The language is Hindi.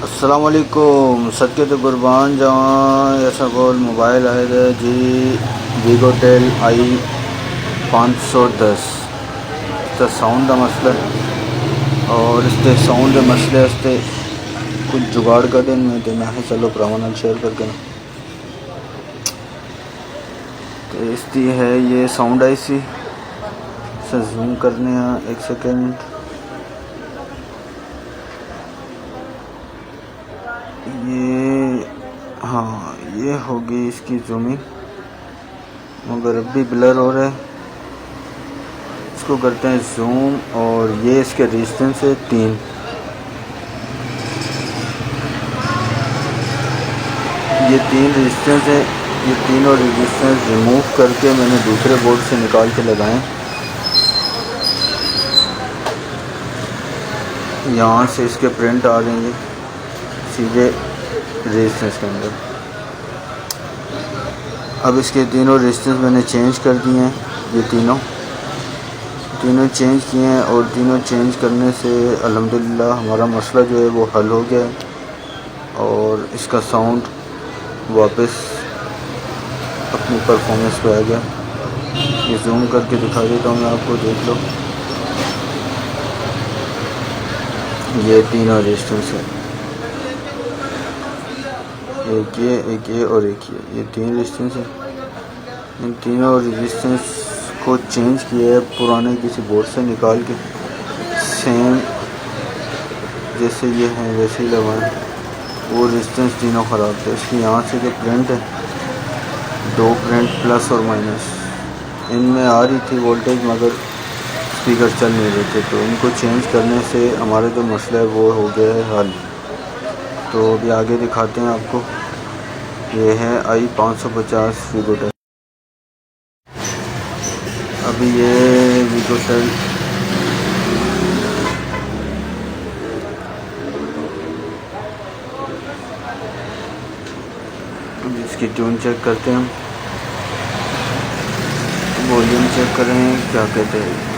अस्सलामुअलैकुम सदके तो कुर्बान जवां ऐसा बोल मोबाइल आए थे जी वीगोटेल आई 510 इसका साउंड का मसला है और इसके साउंड के मसले इससे कुछ जुगाड़ कर दें में तो मैं चलो भरावां शेयर करके तो इसकी है ये साउंड आई सी से जूम करने हैं। एक सेकेंड ये हाँ ये होगी इसकी जूमिंग मगर अब भी ब्लर हो रहा है। इसको करते हैं जूम और ये इसके रेजिस्टेंस है 3। ये 3 रेजिस्टेंस है। ये तीनों रेजिस्टेंस रिमूव करके मैंने दूसरे बोर्ड से निकाल के लगाए। यहाँ से इसके प्रिंट आ रहे हैं सीधे रेजिस्टेंस के अंदर। अब इसके तीनों रेजिस्टेंस मैंने चेंज कर दिए हैं। ये तीनों चेंज किए हैं और तीनों चेंज करने से अल्हम्दुलिल्लाह हमारा मसला जो है वो हल हो गया है और इसका साउंड वापस अपनी परफॉर्मेंस पे आ गया। ये जूम करके दिखा देता हूँ मैं आपको, देख लो। ये तीनों रेजिस्टेंस है, एक ये और एक ये 3 रेजिस्टेंस है। इन तीनों रेजिस्टेंस को चेंज किया है पुराने किसी बोर्ड से निकाल के, सेम जैसे ये हैं वैसे ही लगाएं। वो रेजिस्टेंस तीनों ख़राब थे। इसकी यहाँ से जो प्रिंट है 2 प्रिंट प्लस और माइनस इनमें आ रही थी वोल्टेज मगर स्पीकर चल नहीं रहे थे, तो इनको चेंज करने से हमारा जो मसला है वो हो गया है हल। तो अभी आगे दिखाते हैं आपको। ये है आई 550 वीगोटेल। अभी ये वीगोटेल इसकी ट्यून चेक करते हैं हम, वॉल्यूम चेक करें क्या कहते हैं।